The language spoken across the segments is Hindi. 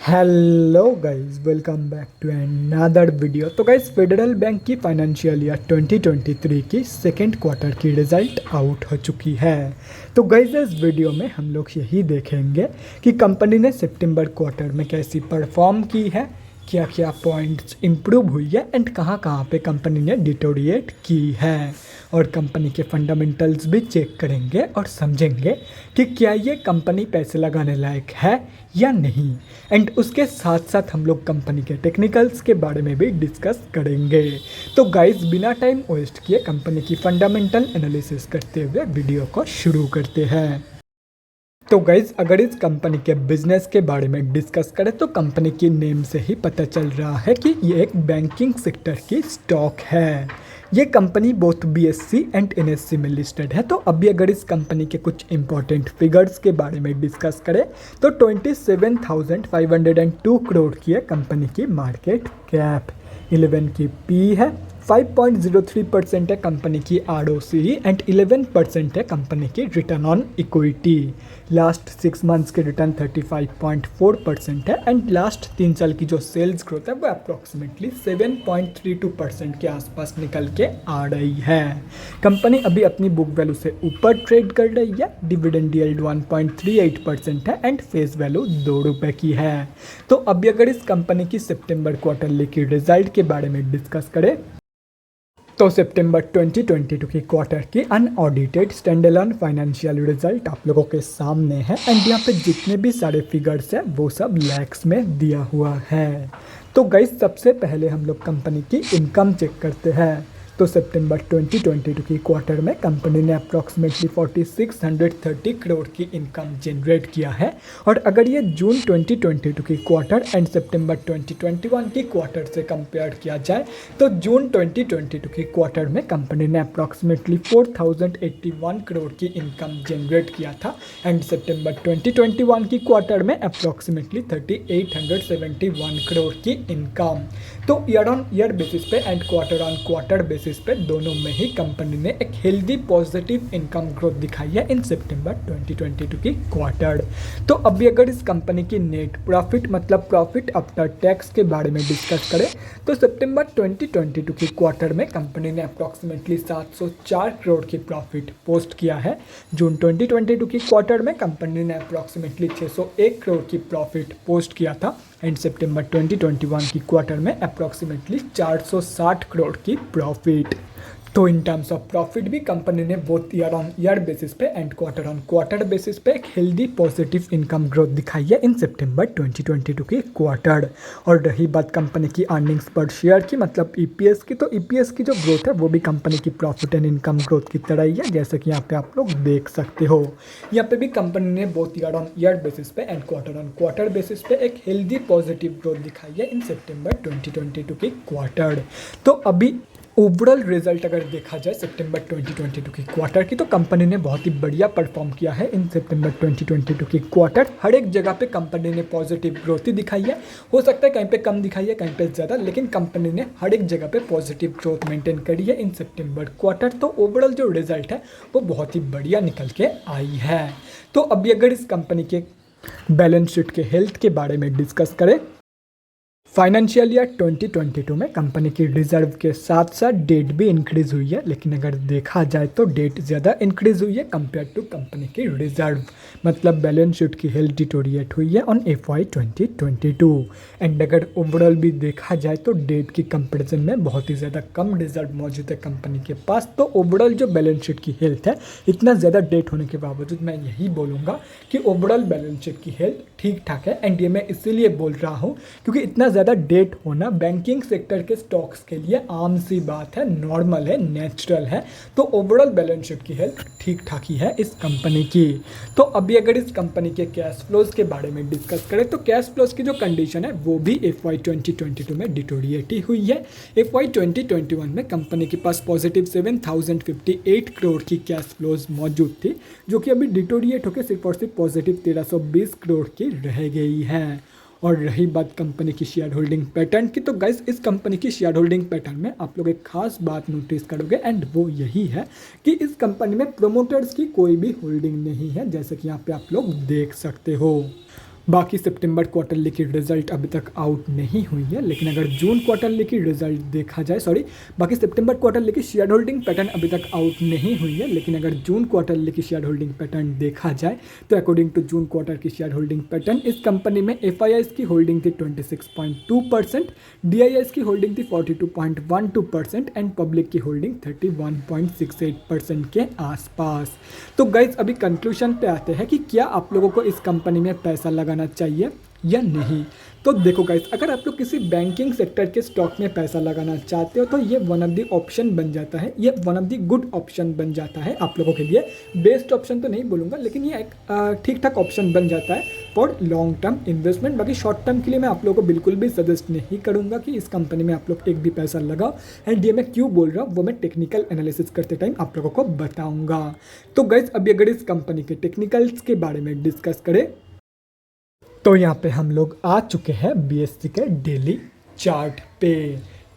Hello guys, welcome back to another video. तो गाइस, फेडरल बैंक की फाइनेंशियल ईयर 2023 की सेकेंड क्वार्टर की रिज़ल्ट आउट हो चुकी है। तो गाइस, इस वीडियो में हम लोग यही देखेंगे कि कंपनी ने सितंबर क्वार्टर में कैसी परफॉर्म की है, क्या क्या पॉइंट्स इम्प्रूव हुई है एंड कहाँ कहाँ पे कंपनी ने डिटोरिएट की है, और कंपनी के फंडामेंटल्स भी चेक करेंगे और समझेंगे कि क्या ये कंपनी पैसे लगाने लायक है या नहीं। एंड उसके साथ साथ हम लोग कंपनी के टेक्निकल्स के बारे में भी डिस्कस करेंगे। तो गाइस, बिना टाइम वेस्ट किए कंपनी की फंडामेंटल एनालिसिस करते हुए वीडियो को शुरू करते हैं। तो गाइज, अगर इस कंपनी के बिजनेस के बारे में डिस्कस करें तो कंपनी की नेम से ही पता चल रहा है कि ये एक बैंकिंग सेक्टर की स्टॉक है। ये company both BSc and NSC में लिस्टेड है। तो अभी अगर इस कंपनी के कुछ इंपॉर्टेंट फिगर्स के बारे में डिस्कस करें तो 27,502 करोड़ की है कंपनी की मार्केट कैप, 11 की पी है, 5.03% है कंपनी की आरओसी एंड 11% है कंपनी की return on equity. Last 6 months के रिटर्न 35.4% है एंड लास्ट 3 साल की जो सेल्स ग्रोथ है वो अप्रॉक्सीमेटली 7.32% के आसपास निकल के आ रही है। कंपनी अभी अपनी बुक वैल्यू से ऊपर ट्रेड कर रही है। डिविडेंड यील्ड 1.38% है एंड फेस वैल्यू 2 रुपये की है। तो अभी अगर इस कंपनी की सितंबर क्वार्टरली की रिजल्ट के बारे में डिस्कस करें तो सितंबर 2022 की क्वार्टर की अनऑडिटेड स्टैंडअलोन फाइनेंशियल रिजल्ट आप लोगों के सामने है एंड यहाँ पे जितने भी सारे फिगर्स हैं वो सब लैक्स में दिया हुआ है। तो गाइस, सबसे पहले हम लोग कंपनी की इनकम चेक करते हैं। तो सितंबर 2022 की क्वार्टर में कंपनी ने अप्रॉक्सीमेटली 4630 करोड़ की इनकम जनरेट किया है। और अगर ये जून 2022 की क्वार्टर एंड सितंबर 2021 की क्वार्टर से कंपेयर किया जाए तो जून 2022 की क्वार्टर में कंपनी ने अप्रॉक्सीमेटली 4081 करोड़ की इनकम जनरेट किया था एंड सितंबर 2021 की क्वार्टर में अप्रॉक्सीमेटली 3871 करोड़ की इनकम। तो ईयर ऑन ईयर बेसिस पे and quarter on quarter basis पे दोनों में ही कंपनी ने एक हेल्दी पॉजिटिव इनकम ग्रोथ दिखाई है इन सितंबर 2022 की क्वार्टर। तो अभी अगर इस कंपनी की नेट प्रॉफिट मतलब प्रॉफिट आफ्टर टैक्स के बारे में डिस्कस करें तो सितंबर 2022 की क्वार्टर में कंपनी ने अप्रॉक्सीमेटली 704 करोड़ की प्रॉफिट पोस्ट किया है। जून 2022 की क्वार्टर में कंपनी ने अप्रॉक्सीमेटली 601 करोड़ की प्रॉफिट पोस्ट किया था एंड सितंबर 2021 की क्वार्टर में अप्रॉक्सीमेटली 460 करोड़ की प्रॉफिट। तो इन टर्म्स ऑफ प्रॉफिट भी कंपनी ने both year on year basis पे and quarter on quarter basis पे एक हेल्दी पॉजिटिव इनकम ग्रोथ दिखाई है इन सितंबर 2022 की क्वार्टर। और रही बात कंपनी की अर्निंग्स पर शेयर की मतलब ईपीएस की, तो ईपीएस की जो ग्रोथ है वो भी कंपनी की प्रॉफिट एंड इनकम ग्रोथ की तरह ही है, जैसे कि यहाँ पे आप लोग देख सकते हो। यहाँ पे भी कंपनी ने both year on year basis पे and quarter on quarter basis पे एक हेल्दी पॉजिटिव ग्रोथ दिखाई है इन सितंबर 2022 की क्वार्टर। तो अभी ओवरऑल रिजल्ट अगर देखा जाए सितंबर 2022 की क्वार्टर की तो कंपनी ने बहुत ही बढ़िया परफॉर्म किया है इन सितंबर 2022 की क्वार्टर। हर एक जगह पे कंपनी ने पॉजिटिव ग्रोथ ही दिखाई है। हो सकता है कहीं पे कम दिखाई है, कहीं पे ज़्यादा, लेकिन कंपनी ने हर एक जगह पे पॉजिटिव ग्रोथ मेंटेन करी है इन सितंबर क्वार्टर। तो ओवरऑल जो रिजल्ट है वो बहुत ही बढ़िया निकल के आई है। तो अभी अगर इस कंपनी के बैलेंस शीट के हेल्थ के बारे में डिस्कस करें, फाइनेंशियल ईयर 2022 में कंपनी की रिजर्व के साथ साथ डेट भी इंक्रीज हुई है, लेकिन अगर देखा जाए तो डेट ज़्यादा इंक्रीज हुई है कंपेयर टू कंपनी की रिजर्व, मतलब बैलेंस शीट की हेल्थ डिटोरिएट हुई है ऑन FY 2022। एंड अगर ओवरऑल भी देखा जाए तो डेट की कंपेरिजन में बहुत ही ज़्यादा कम रिजर्व मौजूद है कंपनी के पास। तो ओवरऑल जो बैलेंस शीट की हेल्थ है, इतना ज़्यादा डेट होने के बावजूद मैं यही बोलूँगा कि ओवरऑल बैलेंस शीट की हेल्थ ठीक ठाक है। एंड ये मैं इसीलिए बोल रहा हूँ क्योंकि इतना ज़्यादा डेट होना बैंकिंग सेक्टर के स्टॉक्स के लिए आम सी बात है, नॉर्मल है, नेचुरल है। तो ओवरऑल बैलेंस शीट की हेल्थ ठीक ठाक ही है इस कंपनी की। तो अभी अगर इस कंपनी के कैश फ्लोज के बारे में डिस्कस करें तो कैश फ्लोज की जो कंडीशन है वो भी FY 2022 में डिटोरिएट ही हुई है। FY 2021 में कंपनी के पास पॉजिटिव 7058 करोड़ की कैश फ्लोज मौजूद थी, जो कि अभी डिटोरिएट होकर सिर्फ और सिर्फ पॉजिटिव 1320 करोड़ की रह गई है। और रही बात कंपनी की शेयर होल्डिंग पैटर्न की, तो गाइस इस कंपनी की शेयर होल्डिंग पैटर्न में आप लोग एक खास बात नोटिस करोगे एंड वो यही है कि इस कंपनी में प्रोमोटर्स की कोई भी होल्डिंग नहीं है, जैसे कि यहाँ पे आप लोग देख सकते हो। बाकी सितंबर क्वार्टरली की रिजल्ट अभी तक आउट नहीं हुई है, लेकिन अगर जून क्वार्टरली की रिजल्ट देखा जाए, बाकी सितंबर क्वार्टरली की शेयर होल्डिंग पैटर्न अभी तक आउट नहीं हुई है, लेकिन अगर जून क्वार्टरली की शेयर होल्डिंग पैटर्न देखा जाए तो अकॉर्डिंग टू जून क्वार्टर की शेयर होल्डिंग पैटर्न इस कंपनी में FIIs की होल्डिंग थी 26.2%, DIIs की होल्डिंग थी 42.12% एंड पब्लिक की होल्डिंग 31.68% के आसपास। तो गाइज अभी कंक्लूजन पे आते हैं कि क्या आप लोगों को इस कंपनी में पैसा लगाना चाहिए या नहीं। तो देखो गाइस, अगर आप लोग किसी बैंकिंग सेक्टर के स्टॉक में पैसा लगाना चाहते हो तो ये वन ऑफ द ऑप्शन बन जाता है, ये one of the good option बन जाता है आप लोगों के लिए। बेस्ट ऑप्शन तो नहीं बोलूँगा, लेकिन ये एक ठीक ठाक ऑप्शन बन जाता है फॉर लॉन्ग टर्म इन्वेस्टमेंट। बाकी शॉर्ट टर्म के लिए मैं आप लोगों को बिल्कुल भी सजेस्ट नहीं करूँगा कि इस कंपनी में आप लोग एक भी पैसा लगाओ। एंड ये मैं क्यों बोल रहा हूँ वो मैं टेक्निकल एनालिसिस करते टाइम आप लोगों को बताऊँगा। तो गाइस अभी अगर इस कंपनी के टेक्निकल्स के बारे में डिस्कस करें तो यहाँ पे हम लोग आ चुके हैं BSE के डेली चार्ट पे।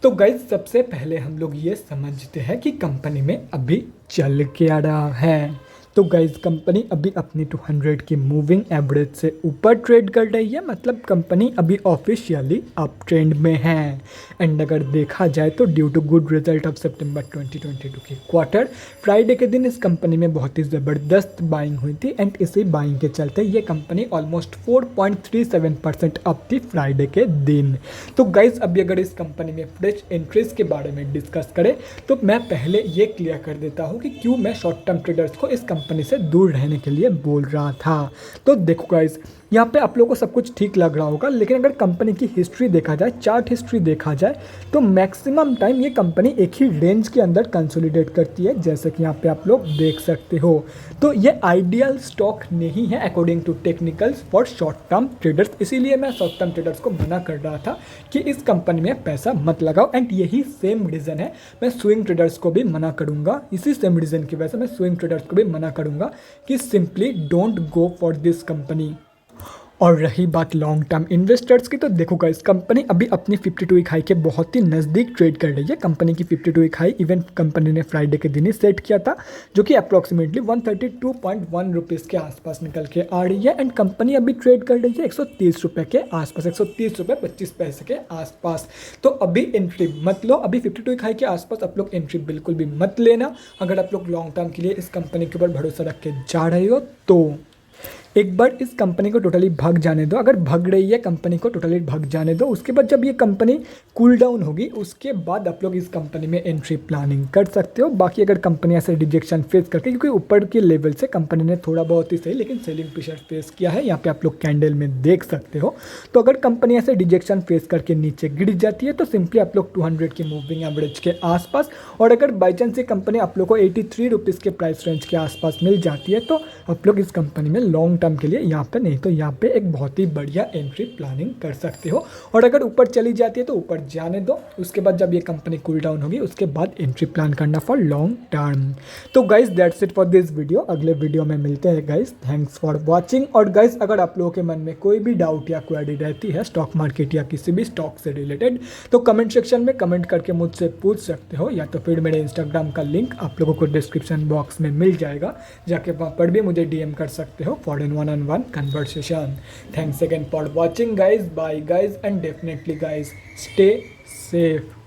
तो गाइज सबसे पहले हम लोग ये समझते हैं कि कंपनी में अभी चल क्या रहा है। तो गाइज कंपनी अभी अपनी 200 की मूविंग एवरेज से ऊपर ट्रेड कर रही है, मतलब कंपनी अभी ऑफिशियली अप ट्रेंड में है। एंड अगर देखा जाए तो due to good result of सितंबर 2022 की क्वार्टर, फ्राइडे के दिन इस कंपनी में बहुत ही ज़बरदस्त बाइंग हुई थी एंड इसी बाइंग के चलते ये कंपनी ऑलमोस्ट 4.37% अप थी फ्राइडे के दिन। तो गाइज अभी अगर इस कंपनी में फ्रेश एंट्रीज के बारे में डिस्कस करें तो मैं पहले ये क्लियर कर देता हूँ कि क्यों मैं शॉर्ट टर्म ट्रेडर्स को इस कंपनी से दूर रहने के लिए बोल रहा था। तो देखो गाइज, यहाँ पे आप लोगों को सब कुछ ठीक लग रहा होगा, लेकिन अगर कंपनी की हिस्ट्री देखा जाए, चार्ट हिस्ट्री देखा जाए तो मैक्सिमम टाइम ये कंपनी एक ही रेंज के अंदर कंसोलिडेट करती है, जैसे कि यहाँ पे आप लोग देख सकते हो। तो ये आइडियल स्टॉक नहीं है according to technicals for short term traders, इसीलिए मैं शॉर्ट टर्म ट्रेडर्स को मना कर रहा था कि इस कंपनी में पैसा मत लगाओ। एंड यही सेम रीज़न है मैं स्विंग ट्रेडर्स को भी मना करूँगा, इसी सेम रीज़न की वजह से मैं स्विंग ट्रेडर्स को भी मना करूँगा कि simply don't go for this company. और रही बात लॉन्ग टर्म इन्वेस्टर्स की, तो देखो गाइस कंपनी अभी अपनी 52 वीक हाई के बहुत ही नज़दीक ट्रेड कर रही है। कंपनी की 52 वीक हाई इवन कंपनी ने फ्राइडे के दिन ही सेट किया था, जो कि अप्रॉक्सीमेटली 132.1 रुपीज़ के आसपास निकल के आ रही है। एंड कंपनी अभी ट्रेड कर रही है 130 रुपये के आसपास, 130 रुपये 25 पैसे के आसपास। तो अभी एंट्री मत लो, अभी 52 वीक हाई के आसपास आप लोग एंट्री बिल्कुल भी मत लेना। अगर आप लोग लॉन्ग टर्म के लिए इस कंपनी के ऊपर भरोसा रख के जा रहे हो तो एक बार इस कंपनी को टोटली भाग जाने दो। अगर भाग रही है कंपनी को टोटली भाग जाने दो, उसके बाद जब ये कंपनी कूल डाउन होगी उसके बाद आप लोग इस कंपनी में एंट्री प्लानिंग कर सकते हो। बाकी अगर कंपनी ऐसे रिजेक्शन फेस करके, क्योंकि ऊपर के लेवल से कंपनी ने थोड़ा बहुत ही सही लेकिन सेलिंग प्रेशर फेस किया है, यहाँ पे आप लोग कैंडल में देख सकते हो। तो अगर कंपनी ऐसे रिजेक्शन फेस करके नीचे गिर जाती है तो सिंपली आप लोग 200 की मूविंग एवरेज के आसपास, और अगर बाई चांस ये कंपनी आप लोग को 83 रुपीज़ के प्राइस रेंज के आसपास मिल जाती है तो आप लोग इस कंपनी में लॉन्ग टर्म के लिए यहाँ पे नहीं तो यहाँ पे एक बहुत ही बढ़िया एंट्री प्लानिंग कर सकते हो। और अगर ऊपर चली जाती है तो ऊपर जाने दो, उसके बाद जब ये कंपनी कूल डाउन होगी उसके बाद एंट्री प्लान करना फॉर लॉन्ग टर्म। तो guys that's it for this video, अगले वीडियो में मिलते हैं गाइज। Thanks for watching. और गाइज अगर आप लोगों के मन में कोई भी डाउट या क्वेरी रहती है स्टॉक मार्केट या किसी भी स्टॉक से रिलेटेड तो कमेंट सेक्शन में कमेंट करके मुझसे पूछ सकते हो, या तो फिर मेरे इंस्टाग्राम का लिंक आप लोगों को डिस्क्रिप्शन बॉक्स में मिल जाएगा, जाके वहाँ पर भी मुझे DM कर सकते हो for an one-on-one conversation. Thanks again for watching guys. Bye guys, and definitely guys stay safe.